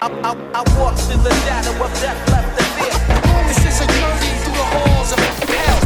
I walk through the shadow of death left to fear. This is a journey through the halls of hell.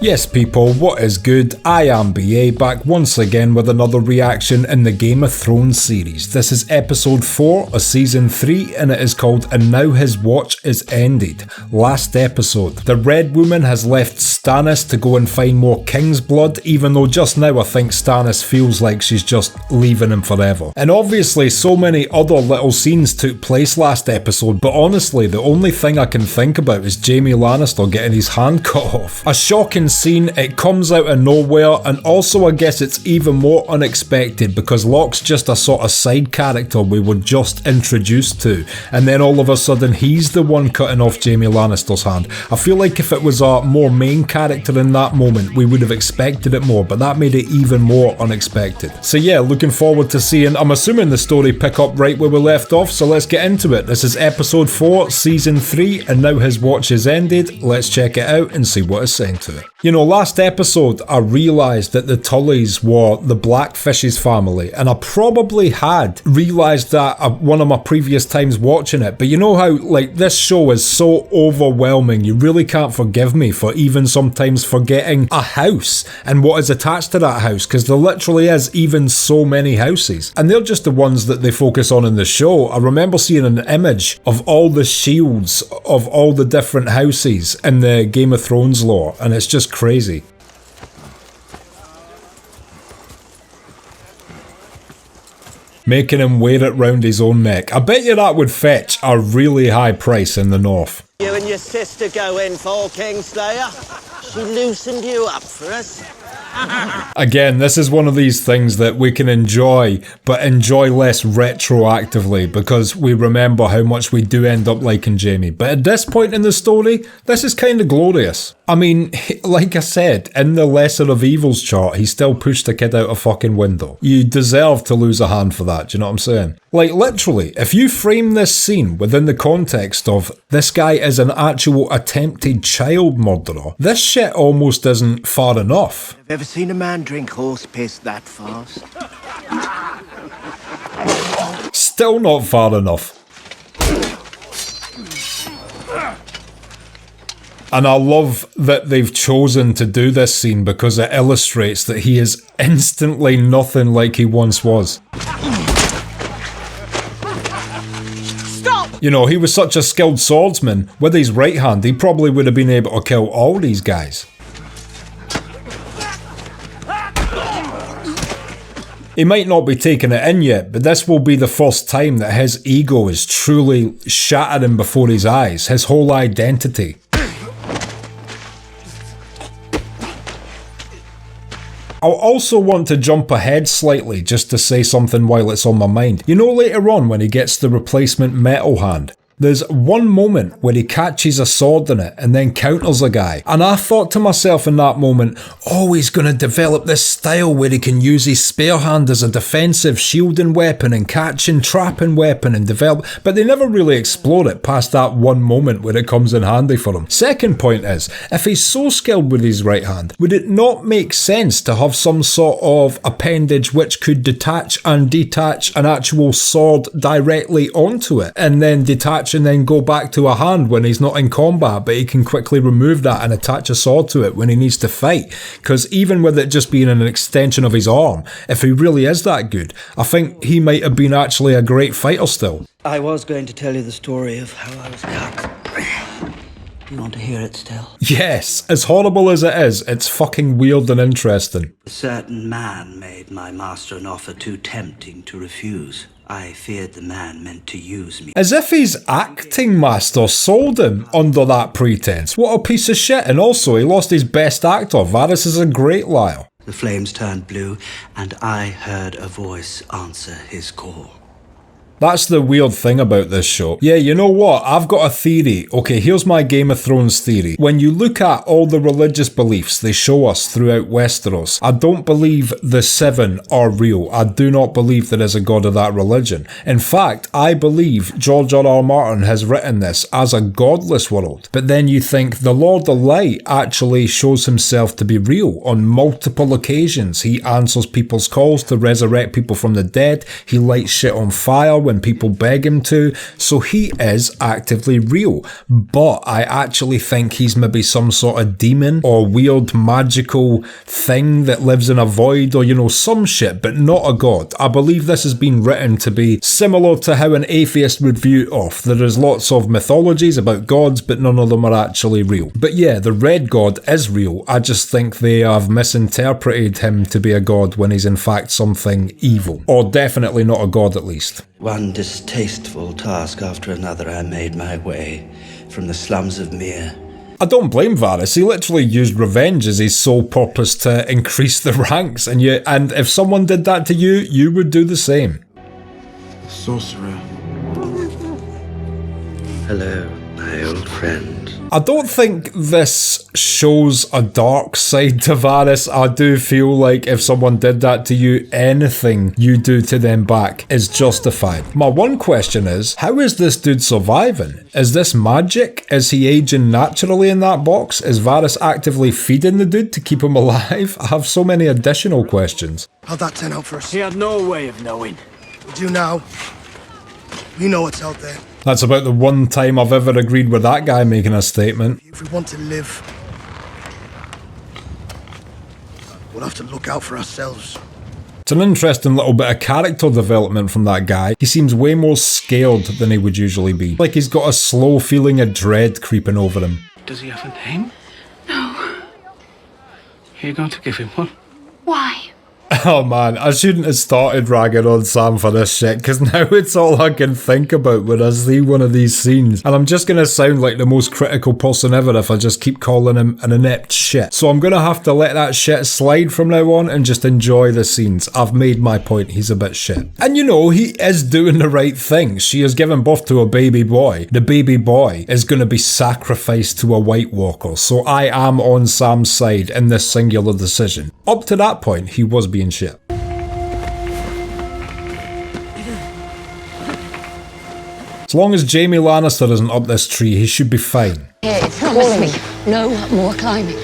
Yes people, what is good? I am BA, back once again with another reaction in the Game of Thrones series. This is episode 4 of season 3 and it is called And Now His Watch Is Ended. Last episode, the Red Woman has left Stannis to go and find more King's Blood, even though just now I think Stannis feels like she's just leaving him forever. And obviously so many other little scenes took place last episode, but honestly the only thing I can think about is Jaime Lannister getting his hand cut off. A shocking scene, it comes out of nowhere, and also I guess it's even more unexpected because Locke's just a sort of side character we were just introduced to, and then all of a sudden he's the one cutting off Jaime Lannister's hand. I feel like if it was a more main character in that moment we would have expected it more, but that made it even more unexpected. So yeah, looking forward to seeing, I'm assuming the story pick up right where we left off, so let's get into it. This is episode 4, season 3, and now his watch is ended. Let's check it out and see what it's saying to it. You know, last episode I realised that the Tullys were the Blackfish's family, and I probably had realised that one of my previous times watching it, but you know how like this show is so overwhelming, you really can't forgive me for even sometimes forgetting a house and what is attached to that house, because there literally is even so many houses, and they're just the ones that they focus on in the show. I remember seeing an image of all the shields of all the different houses in the Game of Thrones lore, and it's just crazy. Making him wear it round his own neck. I bet you that would fetch a really high price in the north. You and your sister go in for Kingslayer. She loosened you up for us. Again, this is one of these things that we can enjoy, but enjoy less retroactively because we remember how much we do end up liking Jaime. But at this point in the story, this is kind of glorious. I mean, like I said, in the Lesser of Evils chart, he still pushed a kid out a fucking window. You deserve to lose a hand for that, do you know what I'm saying? Like literally, if you frame this scene within the context of this guy is an actual attempted child murderer, this shit almost isn't far enough. Have you ever seen a man drink horse piss that fast? Still not far enough. And I love that they've chosen to do this scene because it illustrates that he is instantly nothing like he once was. Stop! You know, he was such a skilled swordsman. With his right hand, he probably would have been able to kill all these guys. He might not be taking it in yet, but this will be the first time that his ego is truly shattering before his eyes, his whole identity. I'll also want to jump ahead slightly just to say something while it's on my mind. You know, later on when he gets the replacement metal hand, there's one moment where he catches a sword in it and then counters a guy. And I thought to myself in that moment, oh, he's going to develop this style where he can use his spare hand as a defensive shielding weapon and catching trapping weapon and develop. But they never really explore it past that one moment where it comes in handy for him. Second point is, if he's so skilled with his right hand, would it not make sense to have some sort of appendage which could detach and detach an actual sword directly onto it and then detach and then go back to a hand when he's not in combat, but he can quickly remove that and attach a sword to it when he needs to fight? Because even with it just being an extension of his arm, if he really is that good, I think he might have been actually a great fighter still. I was going to tell you the story of how I was cut. You want to hear it still? Yes, as horrible as it is, it's fucking weird and interesting. A certain man made my master an offer too tempting to refuse. I feared the man meant to use me. As if his acting master sold him under that pretense. What a piece of shit. And also, he lost his best actor. Varys is a great liar. The flames turned blue, and I heard a voice answer his call. That's the weird thing about this show. Yeah, you know what? I've got a theory. Okay, here's my Game of Thrones theory. When you look at all the religious beliefs they show us throughout Westeros, I don't believe the Seven are real. I do not believe there is a god of that religion. In fact, I believe George R.R. Martin has written this as a godless world. But then you think the Lord of Light actually shows himself to be real on multiple occasions. He answers people's calls to resurrect people from the dead. He lights shit on fire when people beg him to. So he is actively real. But I actually think he's maybe some sort of demon or weird magical thing that lives in a void or, you know, some shit, but not a god. I believe this has been written to be similar to how an atheist would view Earth. There is lots of mythologies about gods, but none of them are actually real. But yeah, the red god is real. I just think they have misinterpreted him to be a god when he's in fact something evil. Or definitely not a god at least. One distasteful task after another, I made my way from the slums of Mir. I don't blame Varys. He literally used revenge as his sole purpose to increase the ranks, and if someone did that to you, you would do the same. Sorcerer. Hello, my old friend. I don't think this shows a dark side to Varys. I do feel like if someone did that to you, anything you do to them back is justified. My one question is, how is this dude surviving? Is this magic? Is he aging naturally in that box? Is Varys actively feeding the dude to keep him alive? I have so many additional questions. How'd that turn out for us? He had no way of knowing. We do now. We know what's out there. That's about the one time I've ever agreed with that guy making a statement. If we want to live, we'll have to look out for ourselves. It's an interesting little bit of character development from that guy. He seems way more scared than he would usually be. Like he's got a slow feeling of dread creeping over him. Does he have a name? No. You're going to give him one? Why? Oh man, I shouldn't have started ragging on Sam for this shit, because now it's all I can think about when I see one of these scenes. And I'm just going to sound like the most critical person ever if I just keep calling him an inept shit. So I'm going to have to let that shit slide from now on and just enjoy the scenes. I've made my point, he's a bit shit. And you know, he is doing the right thing. She has given birth to a baby boy. The baby boy is going to be sacrificed to a White Walker. So I am on Sam's side in this singular decision. Up to that point, he was being shit. As long as Jaime Lannister isn't up this tree, he should be fine. Promise me. No more climbing.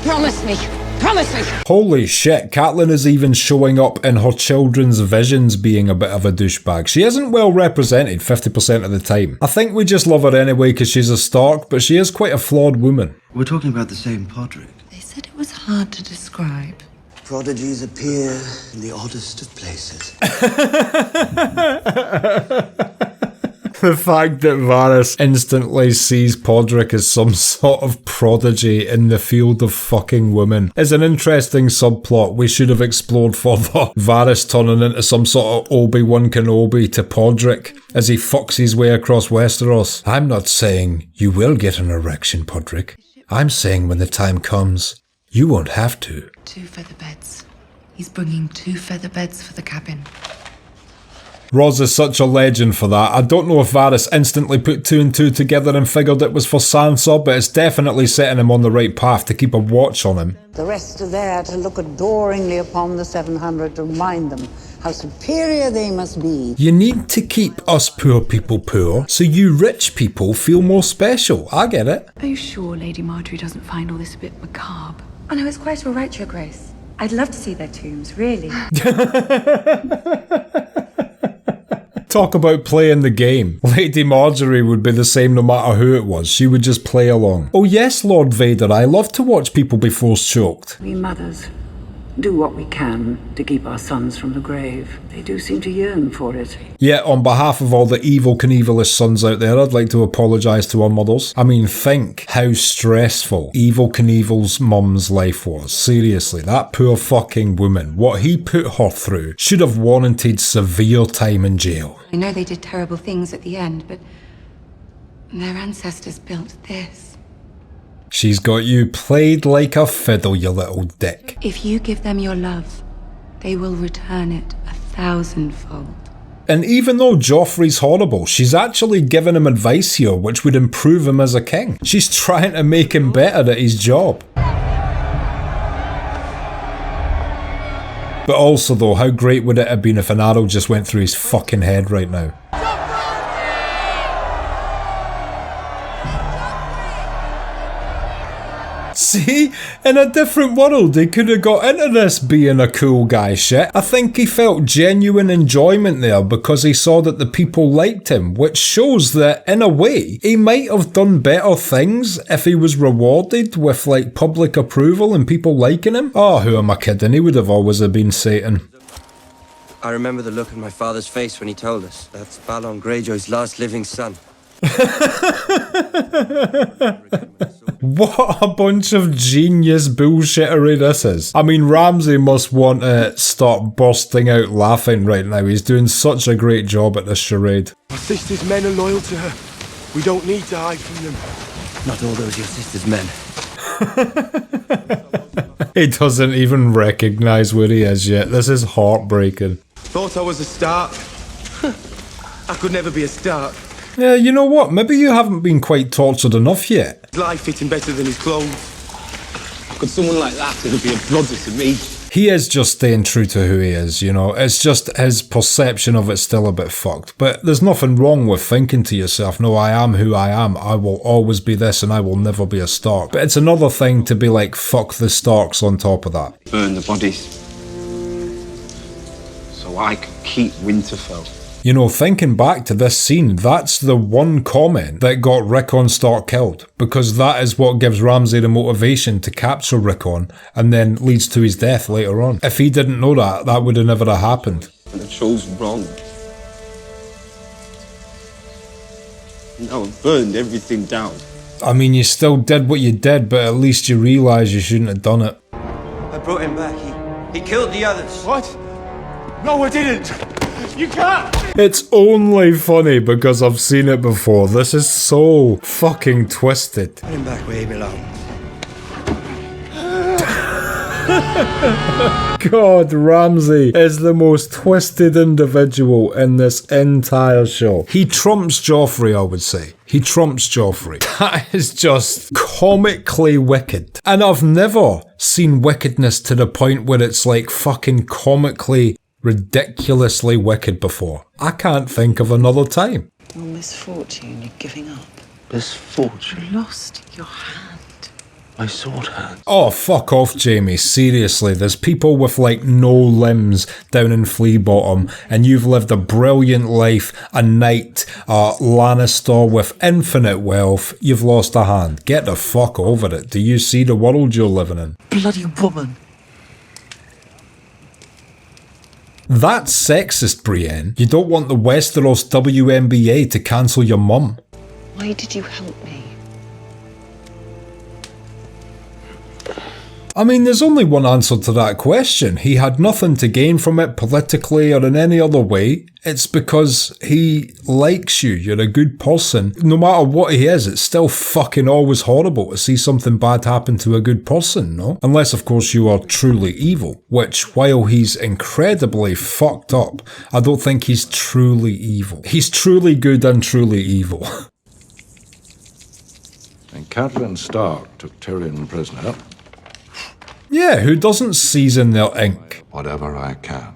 Promise me. Promise me. Holy shit, Catelyn is even showing up in her children's visions being a bit of a douchebag. She isn't well represented 50% of the time. I think we just love her anyway because she's a Stark, but she is quite a flawed woman. We're talking about the same Podrick. They said it was hard to describe. Prodigies appear in the oddest of places. The fact that Varys instantly sees Podrick as some sort of prodigy in the field of fucking women is an interesting subplot we should have explored further. Varys turning into some sort of Obi-Wan Kenobi to Podrick as he fucks his way across Westeros. I'm not saying you will get an erection, Podrick. I'm saying when the time comes, you won't have to. 2 feather beds. He's bringing 2 feather beds for the cabin. Roz is such a legend for that. I don't know if Varys instantly put 2 and 2 together and figured it was for Sansa, but it's definitely setting him on the right path to keep a watch on him. The rest are there to look adoringly upon the 700 to remind them how superior they must be. You need to keep us poor people poor, so you rich people feel more special. I get it. Are you sure Lady Marjorie doesn't find all this a bit macabre? Oh no, it's quite all right, Your Grace. I'd love to see their tombs, really. Talk about playing the game. Lady Marjorie would be the same no matter who it was. She would just play along. Oh yes, Lord Vader, I love to watch people be force choked. We mothers do what we can to keep our sons from the grave. They do seem to yearn for it. Yeah, on behalf of all the evil Knievelist sons out there, I'd like to apologise to our mothers. I mean, think how stressful Evil Knievel's mum's life was. Seriously, that poor fucking woman, what he put her through, should have warranted severe time in jail. I know they did terrible things at the end, but their ancestors built this. She's got you played like a fiddle, you little dick. If you give them your love, they will return it 1,000-fold. And even though Joffrey's horrible, she's actually giving him advice here which would improve him as a king. She's trying to make him better at his job. But also though, how great would it have been if an arrow just went through his fucking head right now? See? In a different world, he could have got into this being a cool guy shit. I think he felt genuine enjoyment there because he saw that the people liked him, which shows that, in a way, he might have done better things if he was rewarded with, like, public approval and people liking him. Oh, who am I kidding? He would have always have been Satan. I remember the look on my father's face when he told us. That's Balon Greyjoy's last living son. What a bunch of genius bullshittery this is. I mean, Ramsay must want to start bursting out laughing right now. He's doing such a great job at this charade. My sister's men are loyal to her. We don't need to hide from them. Not all those your sister's men. He doesn't even recognise where he is yet. This is heartbreaking. Thought I was a Stark. I could never be a Stark. Yeah, you know what? Maybe you haven't been quite tortured enough yet. His life fitting better than his clothes. How could someone like that be a brother to me? He is just staying true to who he is, you know. It's just his perception of it's still a bit fucked. But there's nothing wrong with thinking to yourself, no, I am who I am. I will always be this and I will never be a Stark. But it's another thing to be like, fuck the Starks on top of that. Burn the bodies. So I could keep Winterfell. You know, thinking back to this scene, that's the one comment that got Rickon Stark killed, because that is what gives Ramsay the motivation to capture Rickon and then leads to his death later on. If he didn't know that, that would have never have happened. And I chose wrong. Now I've burned everything down. I mean, you still did what you did, but at least you realise you shouldn't have done it. I brought him back. He killed the others. What? No, I didn't. You can't! It's only funny because I've seen it before. This is so fucking twisted. Put him back where he belongs. God, Ramsay is the most twisted individual in this entire show. He trumps Joffrey, I would say. He trumps Joffrey. That is just comically wicked. And I've never seen wickedness to the point where it's like fucking comically ridiculously wicked before. I can't think of another time. Your misfortune, you're giving up. Misfortune? You lost your hand. My sword hand. Oh, fuck off, Jamie. Seriously, there's people with like no limbs down in Flea Bottom, and you've lived a brilliant life, a knight, a Lannister with infinite wealth. You've lost a hand. Get the fuck over it. Do you see the world you're living in? Bloody woman. That's sexist, Brienne. You don't want the Westeros WNBA to cancel your mum. Why did you help me? I mean, there's only one answer to that question. He had nothing to gain from it politically or in any other way. It's because he likes you. You're a good person. No matter what he is, it's still fucking always horrible to see something bad happen to a good person, no? Unless, of course, you are truly evil. Which, while he's incredibly fucked up, I don't think he's truly evil. He's truly good and truly evil. And Catelyn Stark took Tyrion prisoner. Yeah, who doesn't season their ink? Whatever I can.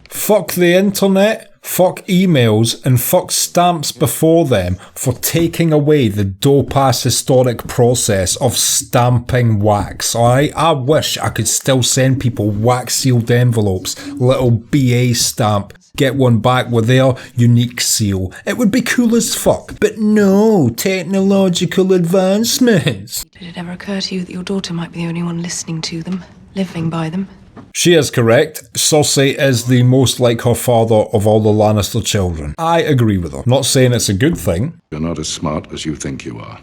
Fuck the internet, fuck emails, and fuck stamps before them for taking away the dope-ass historic process of stamping wax, alright? I wish I could still send people wax-sealed envelopes, little BA stamp, get one back with their unique seal. It would be cool as fuck. But no technological advancements. Did it ever occur to you that your daughter might be the only one listening to them, living by them? She is correct. Cersei is the most like her father of all the Lannister children. I agree with her. Not saying it's a good thing. You're not as smart as you think you are.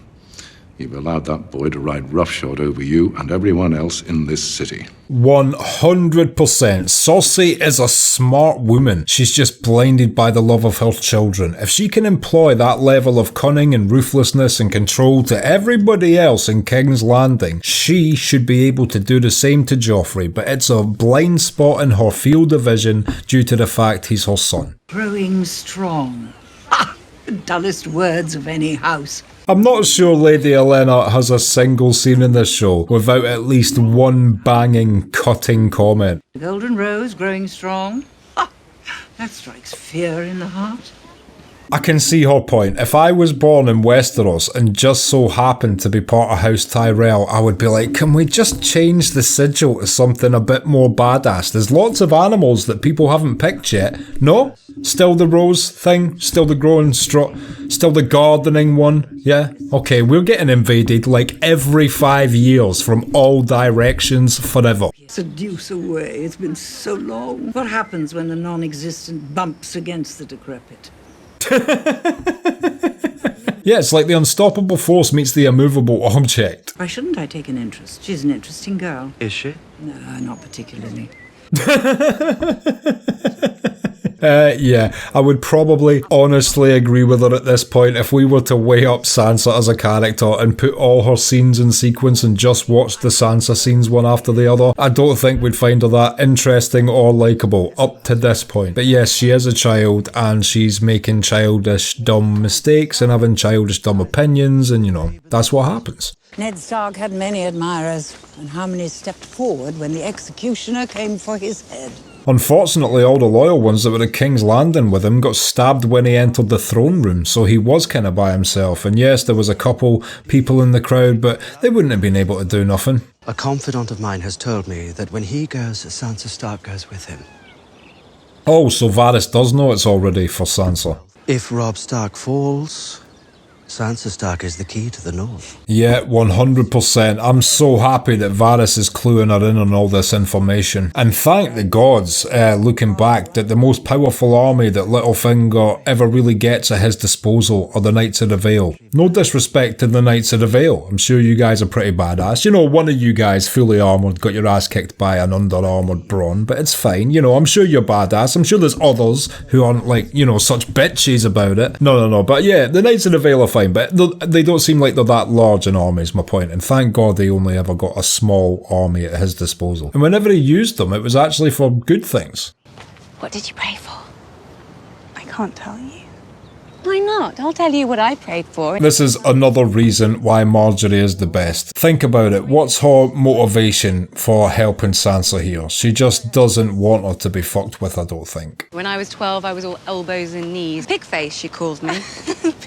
You've allowed that boy to ride roughshod over you and everyone else in this city. 100%. Cersei is a smart woman. She's just blinded by the love of her children. If she can employ that level of cunning and ruthlessness and control to everybody else in King's Landing, she should be able to do the same to Joffrey, but it's a blind spot in her field of vision due to the fact he's her son. Growing strong. Ha! The dullest words of any house. I'm not sure Lady Olenna has a single scene in this show without at least one banging, cutting comment. The golden rose growing strong. Ha! That strikes fear in the heart. I can see her point. If I was born in Westeros and just so happened to be part of House Tyrell, I would be like, can we just change the sigil to something a bit more badass? There's lots of animals that people haven't picked yet. No? Still the rose thing? Still the growing still the gardening one? Yeah? Okay, we're getting invaded like every 5 years from all directions forever. Seduce away. It's been so long. What happens when the non-existent bumps against the decrepit? Yeah, it's like the unstoppable force meets the immovable object. Why shouldn't I take an interest? She's an interesting girl. Is she? No, not particularly. Yeah, I would probably honestly agree with her at this point. If we were to weigh up Sansa as a character and put all her scenes in sequence and just watch the Sansa scenes one after the other, I don't think we'd find her that interesting or likeable up to this point. But yes, she is a child and she's making childish dumb mistakes and having childish dumb opinions, and you know, that's what happens. Ned Stark had many admirers, and how many stepped forward when the executioner came for his head? Unfortunately, all the loyal ones that were at King's Landing with him got stabbed when he entered the throne room, so he was kind of by himself. And yes, there was a couple people in the crowd, but they wouldn't have been able to do nothing. A confidant of mine has told me that when he goes, Sansa Stark goes with him. Oh, so Varys does know it's all ready for Sansa. If Robb Stark falls, Sansa Stark is the key to the north. Yeah, 100%. I'm so happy that Varys is cluing her in on all this information. And thank the gods, looking back, that the most powerful army that Littlefinger ever really gets at his disposal are the Knights of the Vale. No disrespect to the Knights of the Vale. I'm sure you guys are pretty badass. You know, one of you guys, fully armoured, got your ass kicked by an under-armoured Bronn, but it's fine. You know, I'm sure you're badass. I'm sure there's others who aren't, like, you know, such bitches about it. No. But yeah, the Knights of the Vale are fine, but they don't seem like they're that large an army is my point, and thank God they only ever got a small army at his disposal. And whenever he used them, it was actually for good things. What did you pray for? I can't tell you. Why not? I'll tell you what I prayed for. This is another reason why Margaery is the best. Think about it. What's her motivation for helping Sansa here? She just doesn't want her to be fucked with, I don't think. When I was 12, I was all elbows and knees. Pig face, she called me.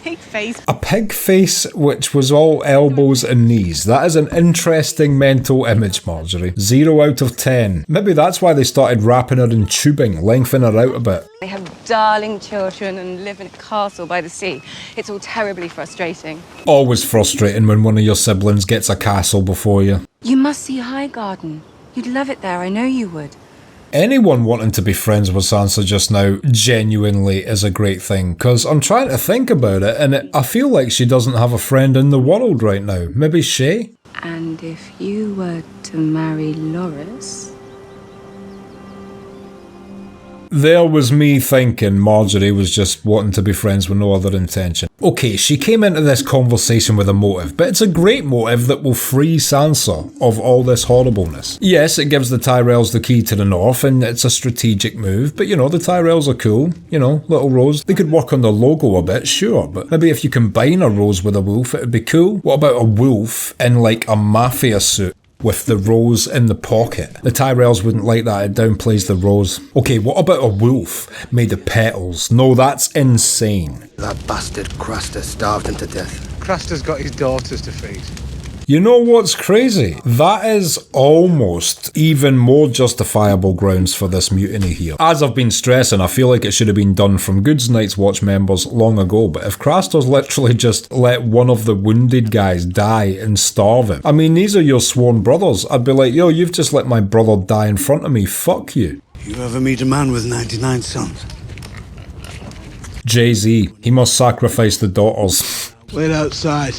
Pig face. A pig face which was all elbows and knees. That is an interesting mental image, Margaery. 0 out of 10. Maybe that's why they started wrapping her in tubing, lengthening her out a bit. They have darling children and live in a castle by the sea. It's all terribly frustrating. Always frustrating when one of your siblings gets a castle before you. You must see Highgarden. You'd love it there, I know you would. Anyone wanting to be friends with Sansa just now genuinely is a great thing, because I'm trying to think about it, and I feel like she doesn't have a friend in the world right now. Maybe Shay? And if you were to marry Loras... There was me thinking Margaery was just wanting to be friends with no other intention. Okay, she came into this conversation with a motive, but it's a great motive that will free Sansa of all this horribleness. Yes, it gives the Tyrells the key to the north, and it's a strategic move, but you know, the Tyrells are cool. You know, little Rose. They could work on the logo a bit, sure, but maybe if you combine a rose with a wolf, it would be cool. What about a wolf in like a mafia suit? With the rose in the pocket. The Tyrells wouldn't like that, it downplays the rose. Okay, what about a wolf made of petals? No, that's insane. That bastard Craster starved him to death. Craster's got his daughters to feed. You know what's crazy? That is almost even more justifiable grounds for this mutiny here. As I've been stressing, I feel like it should have been done from Goods Night's Watch members long ago, but if Craster's literally just let one of the wounded guys die and starve him, I mean, these are your sworn brothers. I'd be like, yo, you've just let my brother die in front of me, fuck you. You ever meet a man with 99 sons? Jay-Z, he must sacrifice the daughters. Wait outside.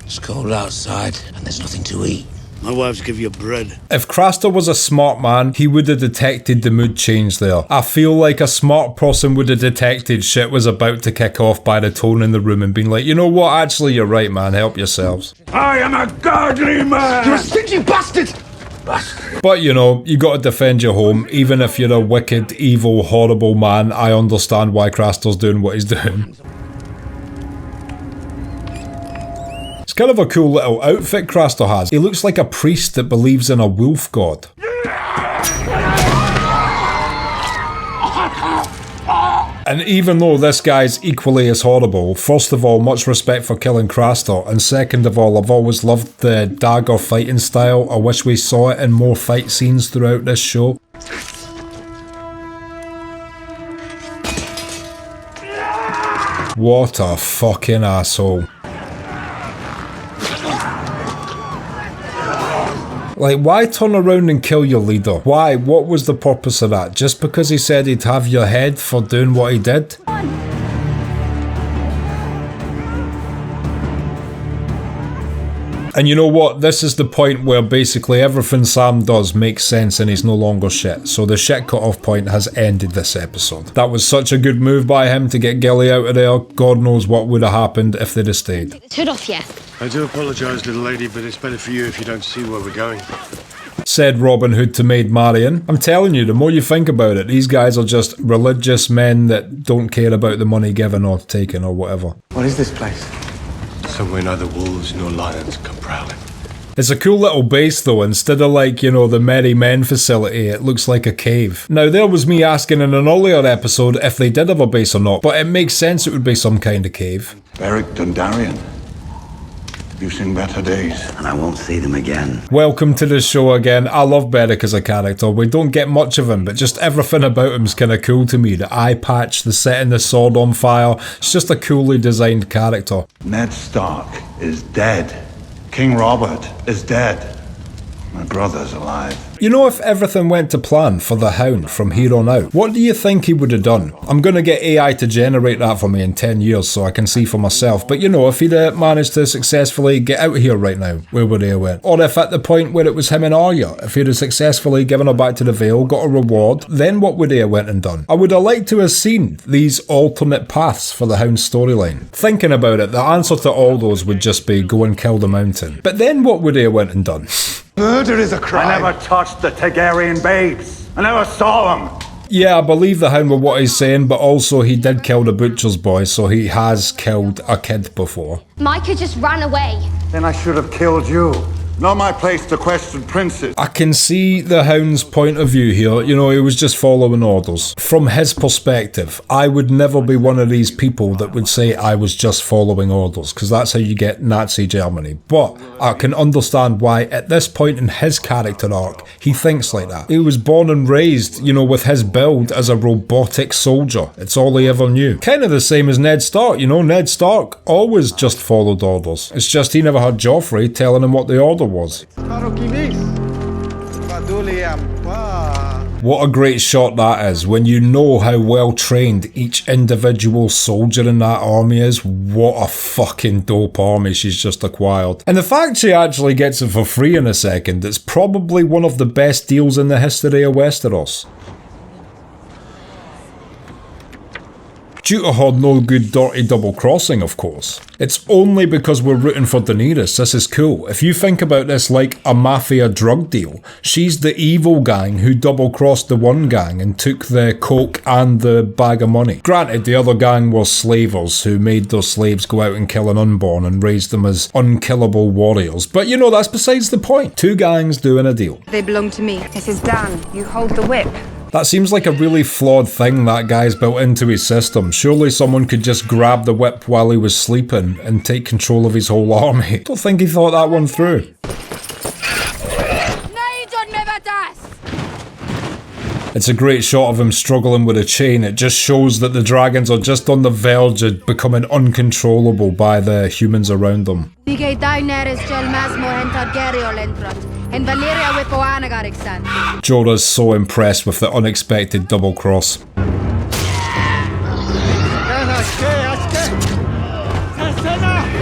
It's cold outside, and there's nothing to eat. My wives give you bread. If Craster was a smart man, he would have detected the mood change there. I feel like a smart person would have detected shit was about to kick off by the tone in the room and been like, you know what, actually you're right, man, help yourselves. I am a godly man! You're a stingy bastard! But you know, you gotta defend your home. Even if you're a wicked, evil, horrible man, I understand why Craster's doing what he's doing. It's kind of a cool little outfit Craster has. He looks like a priest that believes in a wolf god. And even though this guy's equally as horrible, first of all, much respect for killing Craster, and second of all, I've always loved the dagger fighting style. I wish we saw it in more fight scenes throughout this show. What a fucking asshole. Like, why turn around and kill your leader? Why? What was the purpose of that? Just because he said he'd have your head for doing what he did? And you know what? This is the point where basically everything Sam does makes sense and he's no longer shit. So the shit cut-off point has ended this episode. That was such a good move by him to get Gilly out of there. God knows what would have happened if they'd have stayed. Take the hood off, yeah. I do apologise, little lady, but it's better for you if you don't see where we're going. Said Robin Hood to Maid Marian. I'm telling you, the more you think about it, these guys are just religious men that don't care about the money given or taken or whatever. What is this place? Somewhere neither wolves nor lions come prowling. It's a cool little base though. Instead of like, you know, the Merry Men facility, it looks like a cave. Now there was me asking in an earlier episode if they did have a base or not, but it makes sense it would be some kind of cave. Beric Dondarrion. You've seen better days. And I won't see them again. Welcome to the show again. I love Beric as a character. We don't get much of him, but just everything about him's kind of cool to me. The eye patch, the setting the sword on fire. It's just a coolly designed character. Ned Stark is dead. King Robert is dead. My brother's alive. You know, if everything went to plan for the Hound from here on out, what do you think he would have done? I'm gonna get AI to generate that for me in 10 years so I can see for myself, but you know, if he'd managed to successfully get out of here right now, where would he have went? Or if at the point where it was him and Arya, if he'd have successfully given her back to the Vale, got a reward, then what would he have went and done? I would have liked to have seen these alternate paths for the Hound storyline. Thinking about it, the answer to all those would just be go and kill the Mountain. But then what would he have went and done? Murder is a crime. I never touched the Targaryen babes. I never saw them. Yeah, I believe the Hound with what he's saying, but also he did kill the butcher's boy, so he has killed a kid before. Micah just ran away. Then I should have killed you. Not my place to question princes. I can see the Hound's point of view here. You know, he was just following orders. From his perspective, I would never be one of these people that would say I was just following orders, because that's how you get Nazi Germany. But I can understand why at this point in his character arc, he thinks like that. He was born and raised, you know, with his build as a robotic soldier. It's all he ever knew. Kind of the same as Ned Stark, you know, Ned Stark always just followed orders. It's just he never had Joffrey telling him what the order was. What a great shot that is. When you know how well trained each individual soldier in that army is, what a fucking dope army she's just acquired. And the fact she actually gets it for free in a second, it's probably one of the best deals in the history of Westeros. Due to her no good dirty double crossing, of course. It's only because we're rooting for Daenerys this is cool. If you think about this like a mafia drug deal, she's the evil gang who double crossed the one gang and took the coke and the bag of money. Granted, the other gang were slavers who made their slaves go out and kill an unborn and raised them as unkillable warriors. But you know, that's besides the point. Two gangs doing a deal. They belong to me. This is Dan. You hold the whip. That seems like a really flawed thing that guy's built into his system. Surely someone could just grab the whip while he was sleeping and take control of his whole army. Don't think he thought that one through. It's a great shot of him struggling with a chain. It just shows that the dragons are just on the verge of becoming uncontrollable by the humans around them. Jorah's so impressed with the unexpected double cross.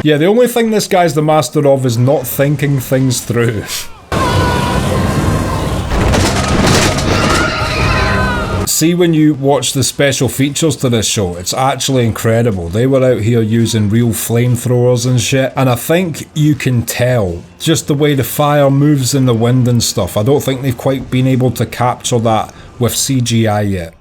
Yeah, the only thing this guy's the master of is not thinking things through. See, when you watch the special features to this show, it's actually incredible. They were out here using real flamethrowers and shit, and I think you can tell just the way the fire moves in the wind and stuff. I don't think they've quite been able to capture that with CGI yet.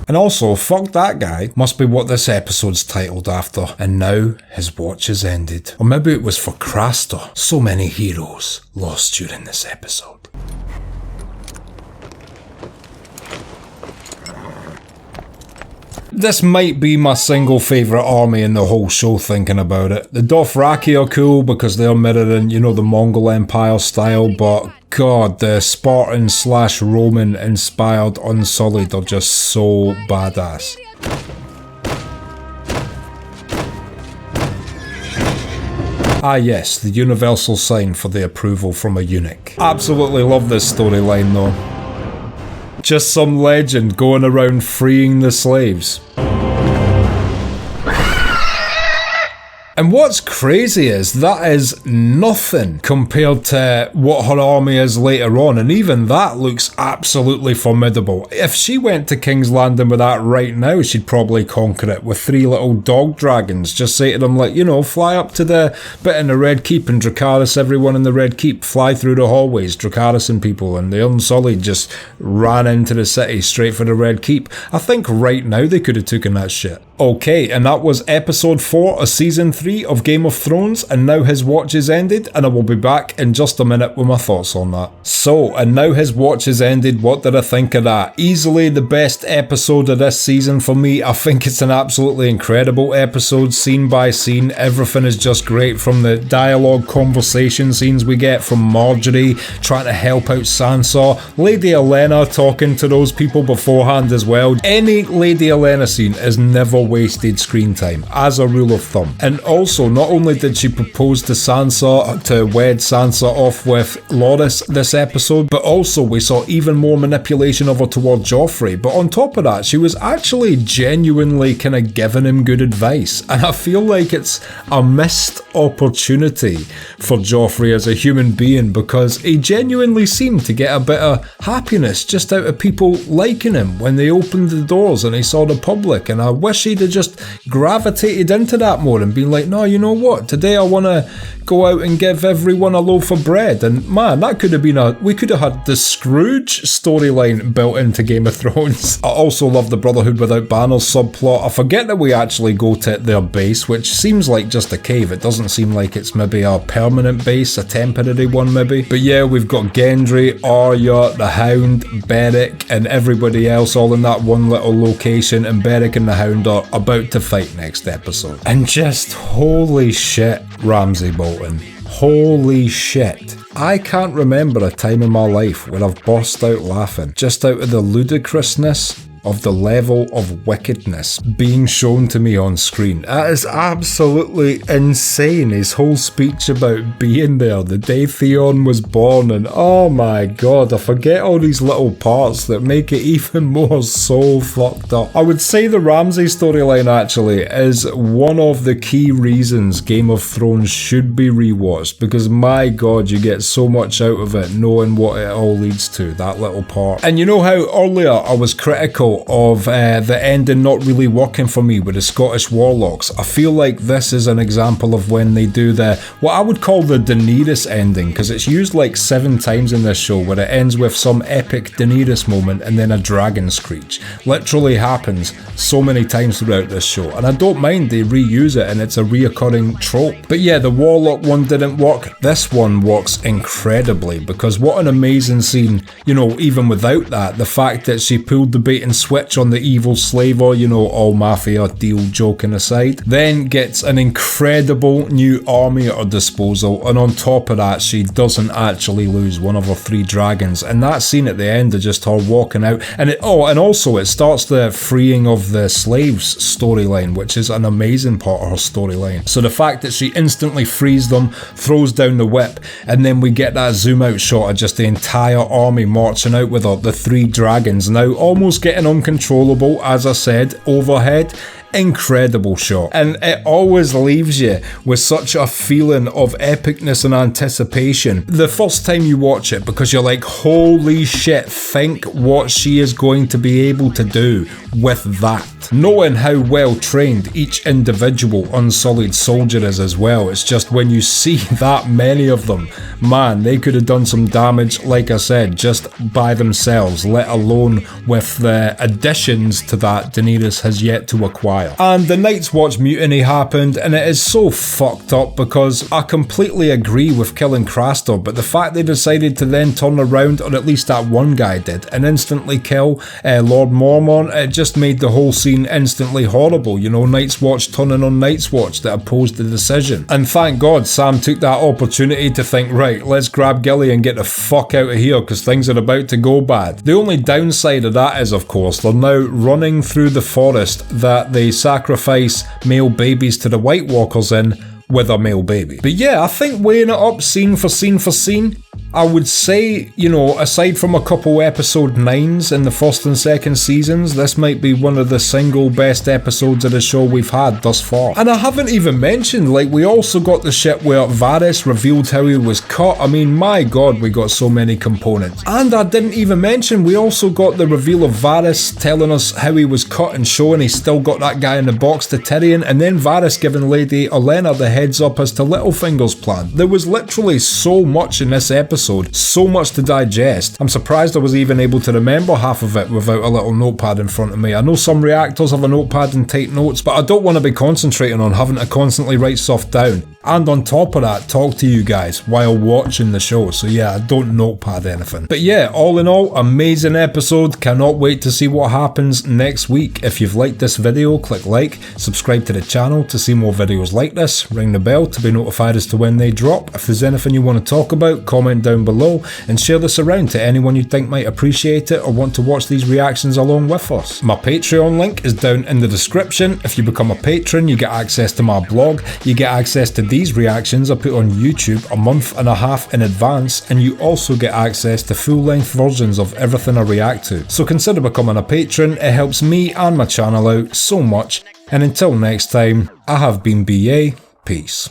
And also, fuck that guy, must be what this episode's titled after. And now, his watch has ended. Or maybe it was for Craster. So many heroes lost during this episode. This might be my single favourite army in the whole show, thinking about it. The Dothraki are cool because they're mirroring, you know, the Mongol Empire style, but god, the Spartan / Roman inspired Unsullied are just so badass. Ah yes, the universal sign for the approval from a eunuch. Absolutely love this storyline though. Just some legend going around freeing the slaves. And what's crazy is that is nothing compared to what her army is later on, and even that looks absolutely formidable. If she went to King's Landing with that right now, she'd probably conquer it with 3 little dog dragons. Just say to them, like, you know, fly up to the bit in the Red Keep and Dracarys everyone in the Red Keep, fly through the hallways, Dracarys and people, and the Unsullied just ran into the city straight for the Red Keep. I think right now they could have taken that shit. Okay, and that was episode 4 of season 3 of Game of Thrones, and now his watch is ended, and I will be back in just a minute with my thoughts on that. So, and now his watch is ended, what did I think of that? Easily the best episode of this season for me. I think it's an absolutely incredible episode, scene by scene. Everything is just great, from the dialogue conversation scenes we get from Marjorie trying to help out Sansa, Lady Olenna talking to those people beforehand as well. Any Lady Olenna scene is never wasted screen time, as a rule of thumb. And also, not only did she propose to Sansa, to wed Sansa off with Loras this episode, but also we saw even more manipulation of her toward Joffrey. But on top of that, she was actually genuinely kind of giving him good advice. And I feel like it's a missed opportunity for Joffrey as a human being, because he genuinely seemed to get a bit of happiness just out of people liking him when they opened the doors and he saw the public. And I wish he'd have just gravitated into that more and been like, no, you know what, today I want to go out and give everyone a loaf of bread. And man, that could have been we could have had the Scrooge storyline built into Game of Thrones. I also love the Brotherhood Without Banners subplot. I forget that we actually go to their base, which seems like just a cave. It doesn't seem like it's maybe a permanent base, a temporary one maybe. But yeah, we've got Gendry, Arya, the Hound, Beric, and everybody else all in that one little location, and Beric and the Hound are about to fight next episode. And just holy shit, Ramsay Bolton. Holy shit. I can't remember a time in my life where I've burst out laughing, just out of the ludicrousness of the level of wickedness being shown to me on screen. That is absolutely insane. His whole speech about being there, the day Theon was born, and oh my god, I forget all these little parts that make it even more so fucked up. I would say the Ramsay storyline actually is one of the key reasons Game of Thrones should be rewatched, because my god, you get so much out of it knowing what it all leads to, that little part. And you know how earlier I was critical of the ending not really working for me with the Scottish Warlocks? I feel like this is an example of when they do what I would call the Daenerys ending, because it's used like 7 times in this show, where it ends with some epic Daenerys moment and then a dragon screech. Literally happens so many times throughout this show, and I don't mind they reuse it and it's a reoccurring trope. But yeah, the Warlock one didn't work. This one works incredibly, because what an amazing scene, you know, even without that, the fact that she pulled the bait and switch on the evil slaver, you know, all mafia deal joking aside, then gets an incredible new army at her disposal, and on top of that, she doesn't actually lose one of her 3 dragons. And that scene at the end of just her walking out, and also it starts the freeing of the slaves storyline, which is an amazing part of her storyline. So the fact that she instantly frees them, throws down the whip, and then we get that zoom out shot of just the entire army marching out with her, the 3 dragons now almost getting uncontrollable, as I said, overhead. Incredible shot, and it always leaves you with such a feeling of epicness and anticipation the first time you watch it, because you're like, holy shit, think what she is going to be able to do with that. Knowing how well trained each individual Unsullied soldier is as well, it's just when you see that many of them, man, they could have done some damage, like I said, just by themselves, let alone with the additions to that Daenerys has yet to acquire. And the Night's Watch mutiny happened, and it is so fucked up because I completely agree with killing Craster, but the fact they decided to then turn around, or at least that one guy did, and instantly kill Lord Mormont, it just made the whole scene instantly horrible. You know, Night's Watch turning on Night's Watch that opposed the decision. And thank God Sam took that opportunity to think, right, let's grab Gilly and get the fuck out of here because things are about to go bad. The only downside of that is, of course, they're now running through the forest that they sacrifice male babies to the White Walkers in with a male baby. But yeah, I think weighing it up scene for scene for scene, I would say, you know, aside from a couple episode 9s in the first and second seasons, this might be one of the single best episodes of the show we've had thus far. And I haven't even mentioned, like, we also got the shit where Varys revealed how he was cut. I mean, my god, we got so many components. And I didn't even mention, we also got the reveal of Varys telling us how he was cut and showing he's still got that guy in the box to Tyrion, and then Varys giving Lady Olenna the heads up as to Littlefinger's plan. There was literally so much in this episode, so much to digest. I'm surprised I was even able to remember half of it without a little notepad in front of me. I know some reactors have a notepad and take notes, but I don't want to be concentrating on having to constantly write stuff down. And on top of that, talk to you guys while watching the show. So yeah, I don't notepad anything. But yeah, all in all, amazing episode. Cannot wait to see what happens next week. If you've liked this video, click like, subscribe to the channel to see more videos like this, ring the bell to be notified as to when they drop. If there's anything you want to talk about, comment down below and share this around to anyone you think might appreciate it or want to watch these reactions along with us. My Patreon link is down in the description. If you become a patron, you get access to my blog, you get access to these reactions I put on YouTube a month and a half in advance, and you also get access to full-length versions of everything I react to. So consider becoming a patron, it helps me and my channel out so much, and until next time, I have been BA, peace.